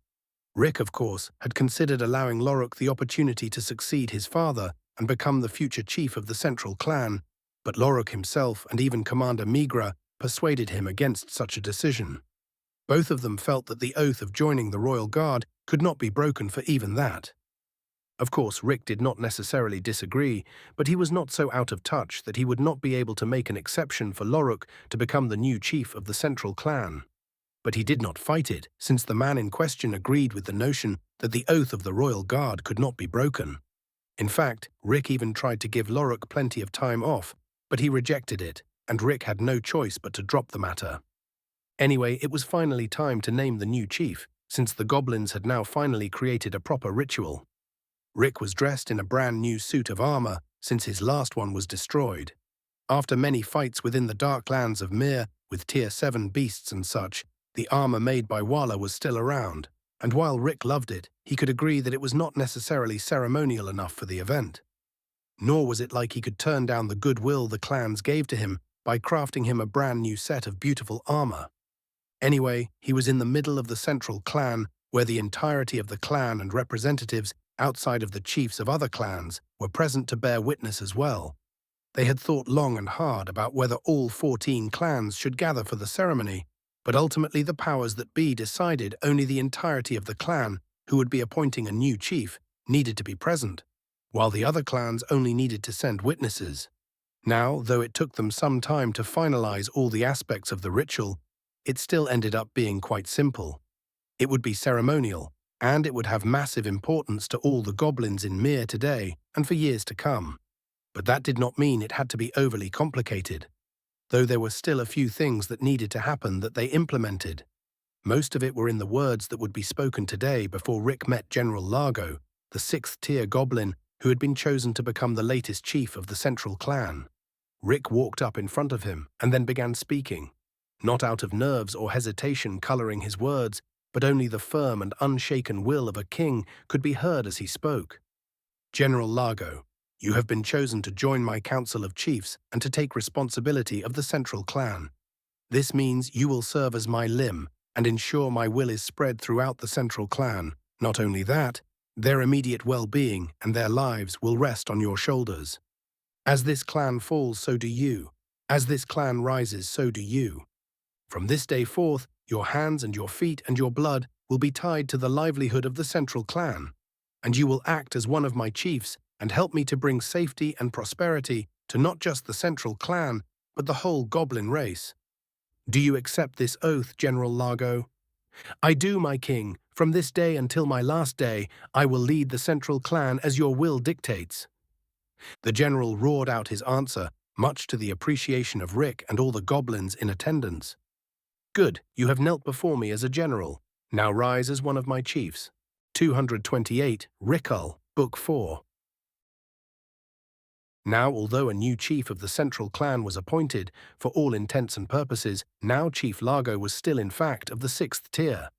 S1: Rick, of course, had considered allowing Loruk the opportunity to succeed his father and become the future chief of the central clan, but Loruk himself and even Commander Migra persuaded him against such a decision. Both of them felt that the oath of joining the Royal Guard could not be broken for even that. Of course, Rick did not necessarily disagree, but he was not so out of touch that he would not be able to make an exception for Loruk to become the new chief of the central clan. But he did not fight it, since the man in question agreed with the notion that the oath of the Royal Guard could not be broken. In fact, Rick even tried to give Loruk plenty of time off, but he rejected it, and Rick had no choice but to drop the matter. Anyway, it was finally time to name the new chief, since the goblins had now finally created a proper ritual. Rick was dressed in a brand new suit of armor, since his last one was destroyed. After many fights within the Darklands of Mir, with Tier 7 beasts and such, the armor made by Walla was still around, and while Rick loved it, he could agree that it was not necessarily ceremonial enough for the event. nor was it like he could turn down the goodwill the clans gave to him by crafting him a brand new set of beautiful armor. Anyway, he was in the middle of the central clan, where the entirety of the clan and representatives outside of the chiefs of other clans were present to bear witness as well. They had thought long and hard about whether all 14 clans should gather for the ceremony, but ultimately the powers that be decided only the entirety of the clan, who would be appointing a new chief, needed to be present, while the other clans only needed to send witnesses. Now, though it took them some time to finalize all the aspects of the ritual, it still ended up being quite simple. It would be ceremonial, and it would have massive importance to all the goblins in Mir today and for years to come. But that did not mean it had to be overly complicated, though there were still a few things that needed to happen that they implemented. Most of it were in the words that would be spoken today before Rick met General Largo, the 6th-tier goblin who had been chosen to become the latest chief of the central clan. Rick walked up in front of him and then began speaking, not out of nerves or hesitation coloring his words, but only the firm and unshaken will of a king could be heard as he spoke. General Largo, you have been chosen to join my council of chiefs and to take responsibility of the central clan. This means you will serve as my limb and ensure my will is spread throughout the central clan. Not only that, their immediate well-being and their lives will rest on your shoulders. As this clan falls, so do you. As this clan rises, so do you. From this day forth, your hands and your feet and your blood will be tied to the livelihood of the central clan, and you will act as one of my chiefs and help me to bring safety and prosperity to not just the central clan, but the whole goblin race. Do you accept this oath, General Largo? I do, my king. From this day until my last day, I will lead the central clan as your will dictates. The general roared out his answer, much to the appreciation of Rick and all the goblins in attendance. Good, you have knelt before me as a general. Now rise as one of my chiefs. 228, Rickul, Book 4. Now, although a new chief of the central clan was appointed, for all intents and purposes, now Chief Largo was still in fact of the 6th tier.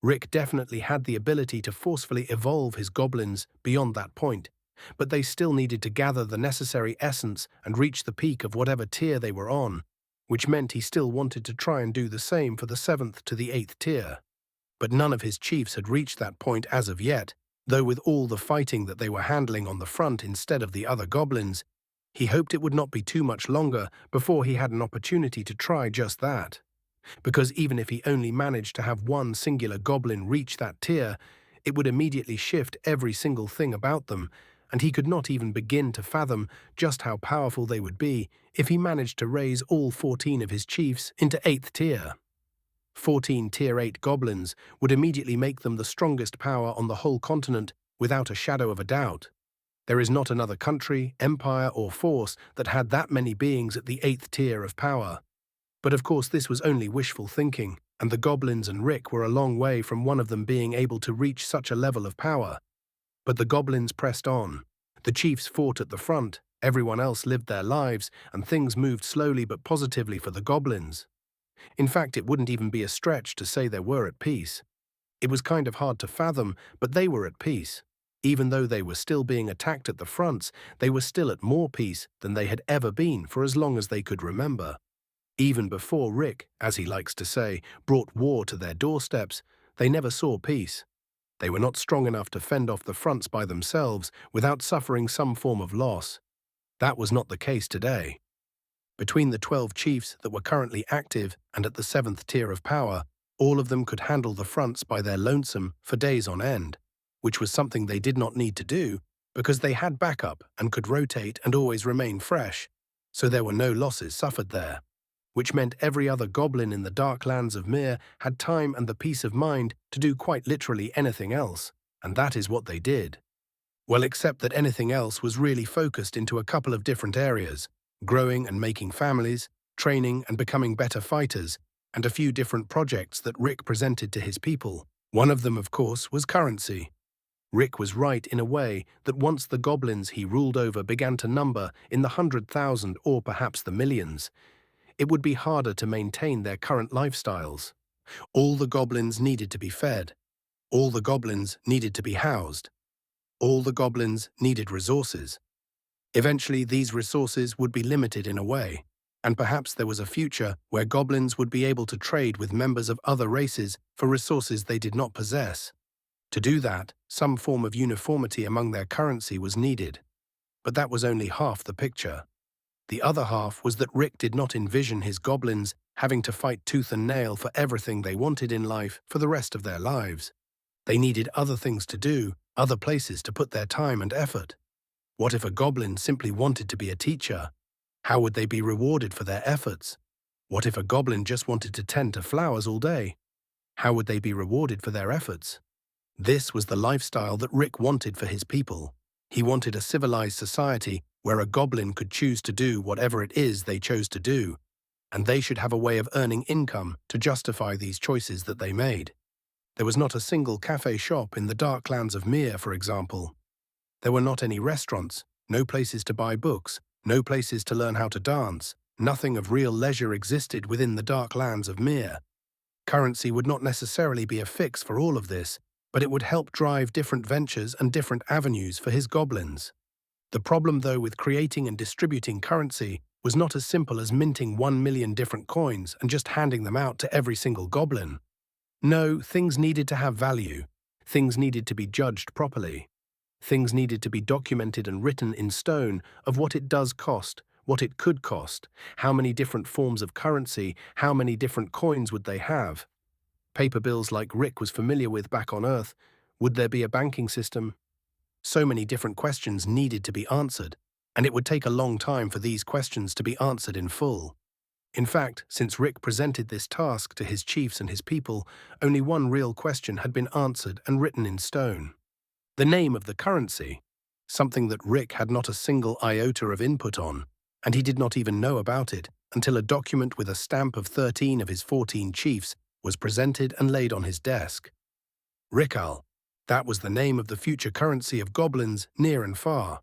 S1: Rick definitely had the ability to forcefully evolve his goblins beyond that point, but they still needed to gather the necessary essence and reach the peak of whatever tier they were on, which meant he still wanted to try and do the same for the 7th to the 8th tier. But none of his chiefs had reached that point as of yet, though with all the fighting that they were handling on the front instead of the other goblins, he hoped it would not be too much longer before he had an opportunity to try just that. Because even if he only managed to have one singular goblin reach that tier, it would immediately shift every single thing about them, and he could not even begin to fathom just how powerful they would be if he managed to raise all 14 of his chiefs into 8th tier. 14 Tier 8 goblins would immediately make them the strongest power on the whole continent without a shadow of a doubt. There is not another country, empire, or force that had that many beings at the 8th tier of power. But of course this was only wishful thinking, and the goblins and Rick were a long way from one of them being able to reach such a level of power. But the goblins pressed on. The chiefs fought at the front, everyone else lived their lives, and things moved slowly but positively for the goblins. In fact, it wouldn't even be a stretch to say they were at peace. It was kind of hard to fathom, but they were at peace. Even though they were still being attacked at the fronts, they were still at more peace than they had ever been for as long as they could remember. Even before Rick, as he likes to say, brought war to their doorsteps, they never saw peace. They were not strong enough to fend off the fronts by themselves without suffering some form of loss. That was not the case today. Between the 12 chiefs that were currently active and at the 7th tier of power, all of them could handle the fronts by their lonesome for days on end, which was something they did not need to do because they had backup and could rotate and always remain fresh, so there were no losses suffered there, which meant every other goblin in the dark lands of Mir had time and the peace of mind to do quite literally anything else, and that is what they did. Well, except that anything else was really focused into a couple of different areas: growing and making families, training and becoming better fighters, and a few different projects that Rick presented to his people. One of them, of course, was currency. Rick was right in a way that once the goblins he ruled over began to number in the 100,000 or perhaps the millions, it would be harder to maintain their current lifestyles. All the goblins needed to be fed. All the goblins needed to be housed. All the goblins needed resources. Eventually, these resources would be limited in a way, and perhaps there was a future where goblins would be able to trade with members of other races for resources they did not possess. To do that, some form of uniformity among their currency was needed. But that was only half the picture. The other half was that Rick did not envision his goblins having to fight tooth and nail for everything they wanted in life for the rest of their lives. They needed other things to do, other places to put their time and effort. What if a goblin simply wanted to be a teacher? How would they be rewarded for their efforts? What if a goblin just wanted to tend to flowers all day? How would they be rewarded for their efforts? This was the lifestyle that Rick wanted for his people. He wanted a civilized society where a goblin could choose to do whatever it is they chose to do, and they should have a way of earning income to justify these choices that they made. There was not a single cafe shop in the dark lands of Mir, for example. There were not any restaurants, no places to buy books, no places to learn how to dance. Nothing of real leisure existed within the dark lands of Mir. Currency would not necessarily be a fix for all of this, but it would help drive different ventures and different avenues for his goblins. The problem, though, with creating and distributing currency was not as simple as minting 1 million different coins and just handing them out to every single goblin. No, things needed to have value. Things needed to be judged properly. Things needed to be documented and written in stone of what it does cost, what it could cost, how many different forms of currency, how many different coins would they have. Paper bills like Rick was familiar with back on Earth. Would there be a banking system? So many different questions needed to be answered, and it would take a long time for these questions to be answered in full. In fact, since Rick presented this task to his chiefs and his people, only one real question had been answered and written in stone. The name of the currency, something that Rick had not a single iota of input on, and he did not even know about it until a document with a stamp of 13 of his 14 chiefs was presented and laid on his desk. Rickal, that was the name of the future currency of goblins near and far.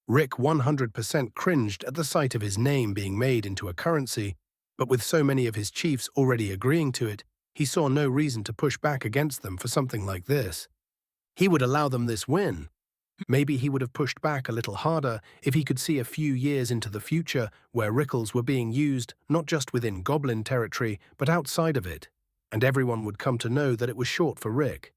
S1: Rick 100% cringed at the sight of his name being made into a currency, but with so many of his chiefs already agreeing to it, he saw no reason to push back against them for something like this. He would allow them this win. Maybe he would have pushed back a little harder if he could see a few years into the future where rickles were being used not just within goblin territory but outside of it, and everyone would come to know that it was short for Rick.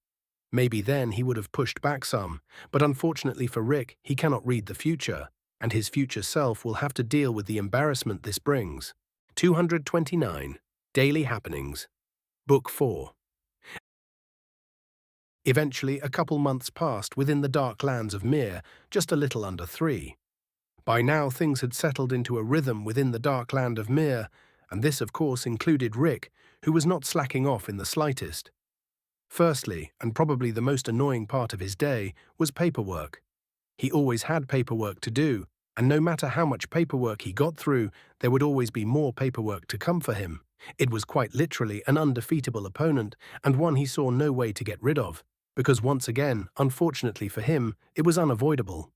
S1: Maybe then he would have pushed back some, but unfortunately for Rick, he cannot read the future, and his future self will have to deal with the embarrassment this brings. 229. Daily Happenings. Book 4. Eventually, a couple months passed within the dark lands of Mir, just a little under 3. By now, things had settled into a rhythm within the dark land of Mir, and this, of course, included Rick, who was not slacking off in the slightest. Firstly, and probably the most annoying part of his day, was paperwork. He always had paperwork to do, and no matter how much paperwork he got through, there would always be more paperwork to come for him. It was quite literally an undefeatable opponent, and one he saw no way to get rid of, because once again, unfortunately for him, it was unavoidable.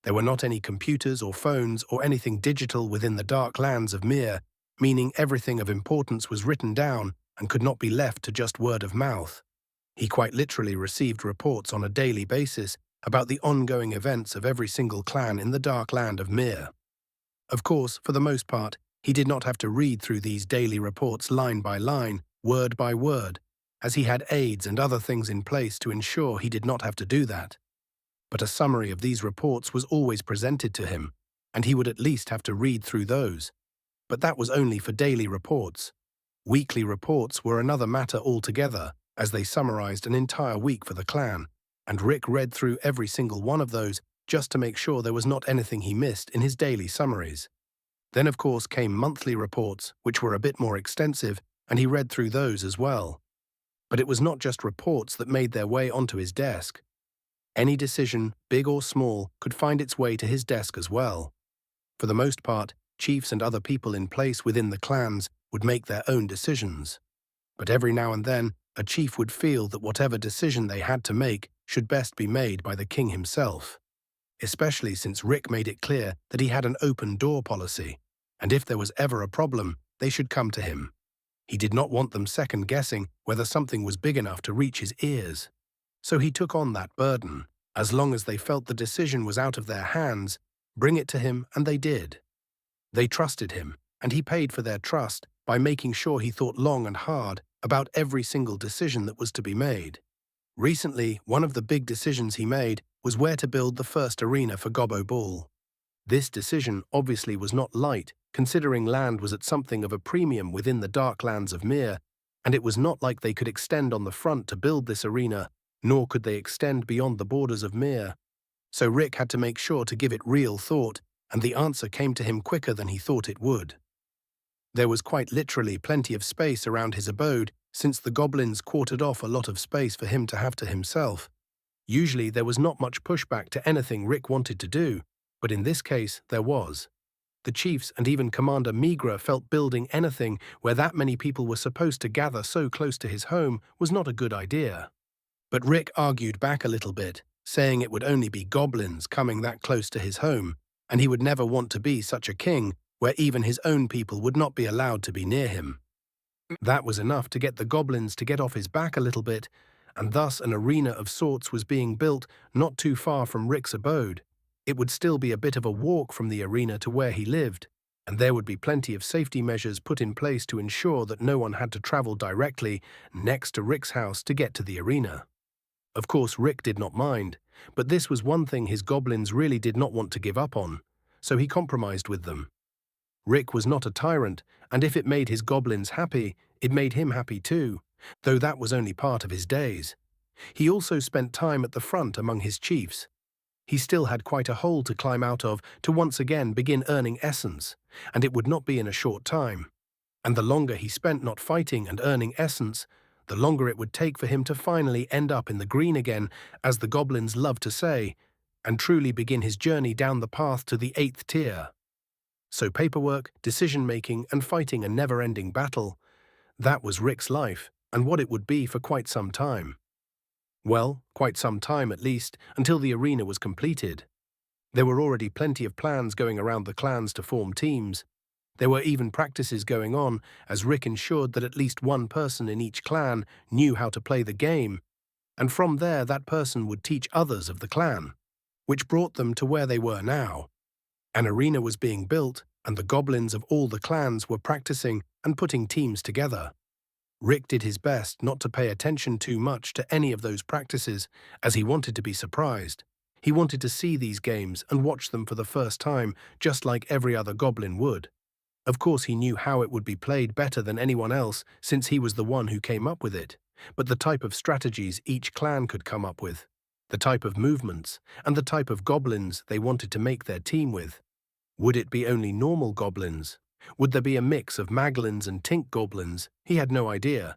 S1: There were not any computers or phones or anything digital within the dark lands of Mir, meaning everything of importance was written down and could not be left to just word of mouth. He quite literally received reports on a daily basis about the ongoing events of every single clan in the dark land of Mir. Of course, for the most part, he did not have to read through these daily reports line by line, word by word, as he had aides and other things in place to ensure he did not have to do that. But a summary of these reports was always presented to him, and he would at least have to read through those. But that was only for daily reports. Weekly reports were another matter altogether, as they summarized an entire week for the clan, and Rick read through every single one of those just to make sure there was not anything he missed in his daily summaries. Then, of course, came monthly reports, which were a bit more extensive, and he read through those as well. But it was not just reports that made their way onto his desk. Any decision, big or small, could find its way to his desk as well. For the most part, chiefs and other people in place within the clans would make their own decisions. But every now and then, a chief would feel that whatever decision they had to make should best be made by the king himself. Especially since Rick made it clear that he had an open door policy, and if there was ever a problem, they should come to him. He did not want them second-guessing whether something was big enough to reach his ears. So he took on that burden. As long as they felt the decision was out of their hands, Bring it to him, and they did. They trusted him, and he paid for their trust by making sure he thought long and hard about every single decision that was to be made. Recently, one of the big decisions he made was where to build the first arena for Gobbo Ball. This decision obviously was not light, considering land was at something of a premium within the dark lands of Mir, and it was not like they could extend on the front to build this arena, nor could they extend beyond the borders of Mir. So Rick had to make sure to give it real thought, and the answer came to him quicker than he thought it would. There was quite literally plenty of space around his abode, since the goblins quartered off a lot of space for him to have to himself. Usually there was not much pushback to anything Rick wanted to do, but in this case there was. The chiefs and even Commander Migra felt building anything where that many people were supposed to gather so close to his home was not a good idea. But Rick argued back a little bit, saying it would only be goblins coming that close to his home, and he would never want to be such a king where even his own people would not be allowed to be near him. That was enough to get the goblins to get off his back a little bit, and thus an arena of sorts was being built not too far from Rick's abode. It would still be a bit of a walk from the arena to where he lived, and there would be plenty of safety measures put in place to ensure that no one had to travel directly next to Rick's house to get to the arena. Of course, Rick did not mind, but this was one thing his goblins really did not want to give up on, so he compromised with them. Rick was not a tyrant, and if it made his goblins happy, it made him happy too, though that was only part of his days. He also spent time at the front among his chiefs. He still had quite a hole to climb out of to once again begin earning essence, and it would not be in a short time. And the longer he spent not fighting and earning essence, the longer it would take for him to finally end up in the green again, as the goblins love to say, and truly begin his journey down the path to the 8th tier. So paperwork, decision-making, and fighting a never-ending battle, that was Rick's life, and what it would be for quite some time. Well, quite some time at least, until the arena was completed. There were already plenty of plans going around the clans to form teams. There were even practices going on, as Rick ensured that at least one person in each clan knew how to play the game, and from there that person would teach others of the clan, which brought them to where they were now. An arena was being built, and the goblins of all the clans were practicing and putting teams together. Rick did his best not to pay attention too much to any of those practices, as he wanted to be surprised. He wanted to see these games and watch them for the first time, just like every other goblin would. Of course, he knew how it would be played better than anyone else, since he was the one who came up with it, but the type of strategies each clan could come up with, the type of movements, and the type of goblins they wanted to make their team with. Would it be only normal goblins? Would there be a mix of Maglins and Tink goblins? He had no idea.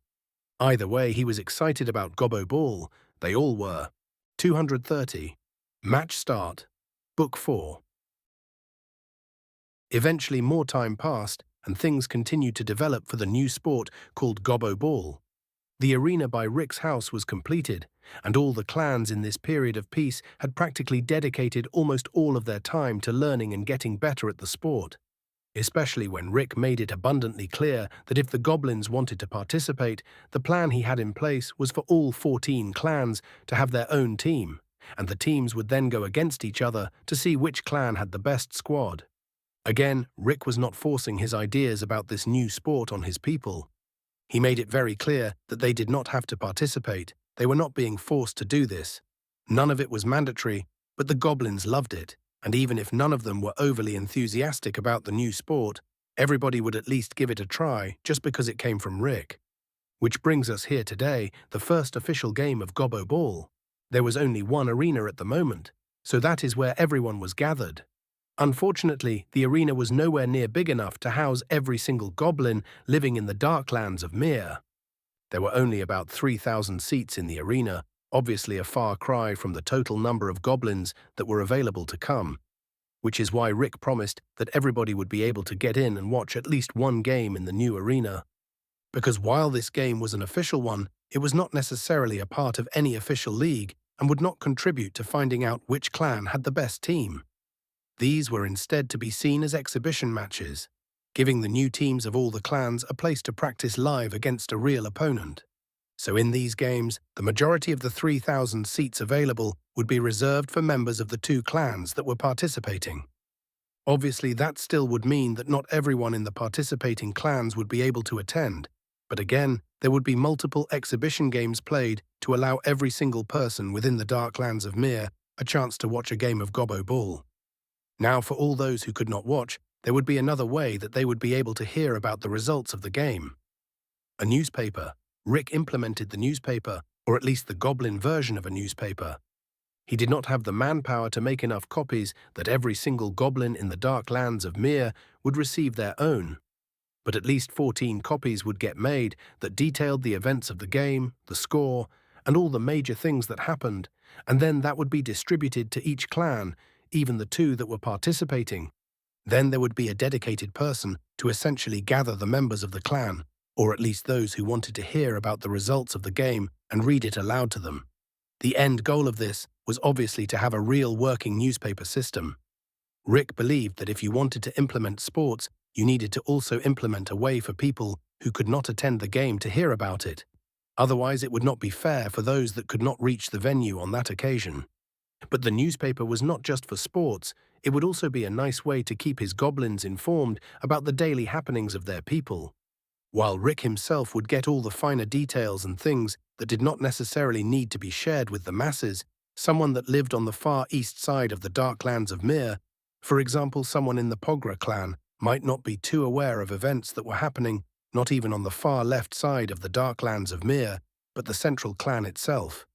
S1: Either way, he was excited about Gobbo Ball. They all were. 230. Match start. Book 4. Eventually more time passed, and things continued to develop for the new sport called Gobbo Ball. The arena by Rick's house was completed, and all the clans in this period of peace had practically dedicated almost all of their time to learning and getting better at the sport. Especially when Rick made it abundantly clear that if the goblins wanted to participate, the plan he had in place was for all 14 clans to have their own team, and the teams would then go against each other to see which clan had the best squad. Again, Rick was not forcing his ideas about this new sport on his people. He made it very clear that they did not have to participate. They were not being forced to do this. None of it was mandatory, but the goblins loved it, and even if none of them were overly enthusiastic about the new sport, everybody would at least give it a try just because it came from Rick. Which brings us here today, the first official game of Gobbo Ball. There was only one arena at the moment, so that is where everyone was gathered. Unfortunately, the arena was nowhere near big enough to house every single goblin living in the Darklands of Mir. There were only about 3,000 seats in the arena, obviously a far cry from the total number of goblins that were available to come, which is why Rick promised that everybody would be able to get in and watch at least one game in the new arena. Because while this game was an official one, it was not necessarily a part of any official league and would not contribute to finding out which clan had the best team. These were instead to be seen as exhibition matches, giving the new teams of all the clans a place to practice live against a real opponent. So in these games, the majority of the 3,000 seats available would be reserved for members of the two clans that were participating. Obviously, that still would mean that not everyone in the participating clans would be able to attend, but again, there would be multiple exhibition games played to allow every single person within the Dark Lands of Mir a chance to watch a game of Gobbo Ball. Now, for all those who could not watch, there would be another way that they would be able to hear about the results of the game. A newspaper. Rick implemented the newspaper, or at least the Goblin version of a newspaper. He did not have the manpower to make enough copies that every single goblin in the Dark Lands of Mir would receive their own. But at least 14 copies would get made that detailed the events of the game, the score, and all the major things that happened, and then that would be distributed to each clan, even the two that were participating. Then there would be a dedicated person to essentially gather the members of the clan, or at least those who wanted to hear about the results of the game and read it aloud to them. The end goal of this was obviously to have a real working newspaper system. Rick believed that if you wanted to implement sports, you needed to also implement a way for people who could not attend the game to hear about it. Otherwise, it would not be fair for those that could not reach the venue on that occasion. But the newspaper was not just for sports, it would also be a nice way to keep his goblins informed about the daily happenings of their people. While Rick himself would get all the finer details and things that did not necessarily need to be shared with the masses, someone that lived on the far east side of the Dark Lands of Mir, for example someone in the Pogra clan, might not be too aware of events that were happening not even on the far left side of the Dark Lands of Mir, but the central clan itself.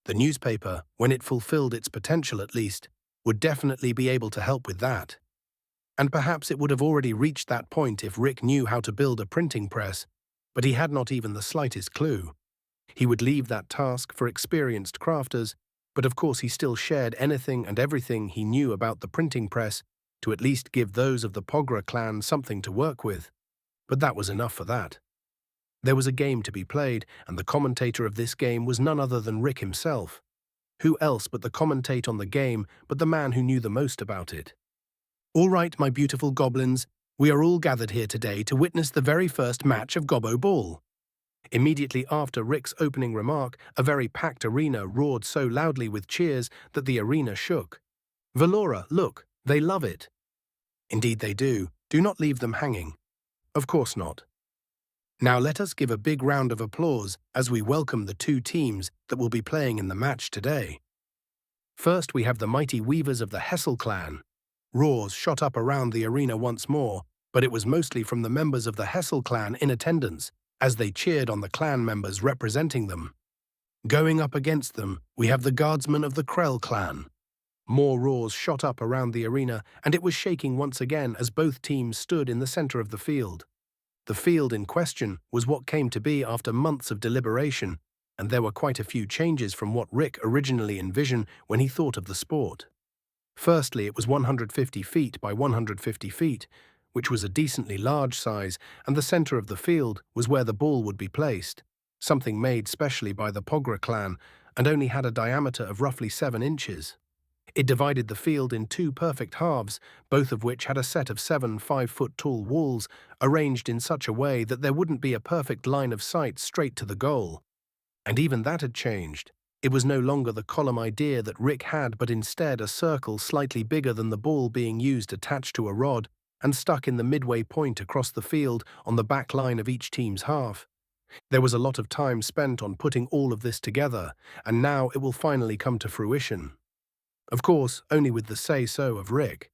S1: The newspaper, when it fulfilled its potential at least, would definitely be able to help with that. And perhaps it would have already reached that point if Rick knew how to build a printing press, but he had not even the slightest clue. He would leave that task for experienced crafters, but of course he still shared anything and everything he knew about the printing press to at least give those of the Pogra clan something to work with. But that was enough for that. There was a game to be played, and the commentator of this game was none other than Rick himself. Who else but the commentate on the game but the man who knew the most about it? All right, my beautiful goblins, we are all gathered here today to witness the very first match of Gobbo Ball. Immediately after Rick's opening remark, a very packed arena roared so loudly with cheers that the arena shook. Valora, look, they love it. Indeed they do. Do not leave them hanging. Of course not. Now let us give a big round of applause as we welcome the two teams that will be playing in the match today. First, we have the mighty weavers of the Hessel clan. Roars shot up around the arena once more, but it was mostly from the members of the Hessel clan in attendance, as they cheered on the clan members representing them. Going up against them, we have the guardsmen of the Krell clan. More roars shot up around the arena, and it was shaking once again as both teams stood in the center of the field. The field in question was what came to be after months of deliberation, and there were quite a few changes from what Rick originally envisioned when he thought of the sport. Firstly, it was 150 feet by 150 feet, which was a decently large size, and the center of the field was where the ball would be placed, something made specially by the Pogra clan, and only had a diameter of roughly 7 inches. It divided the field in 2 perfect halves, both of which had a set of 7 5-foot-tall walls arranged in such a way that there wouldn't be a perfect line of sight straight to the goal. And even that had changed. It was no longer the column idea that Rick had, but instead a circle slightly bigger than the ball being used attached to a rod and stuck in the midway point across the field on the back line of each team's half. There was a lot of time spent on putting all of this together, and now it will finally come to fruition. Of course, only with the say-so of Rick.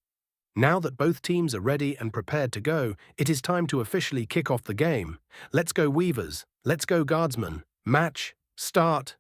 S1: Now that both teams are ready and prepared to go, it is time to officially kick off the game. Let's go Weavers, let's go Guardsmen. Match, start.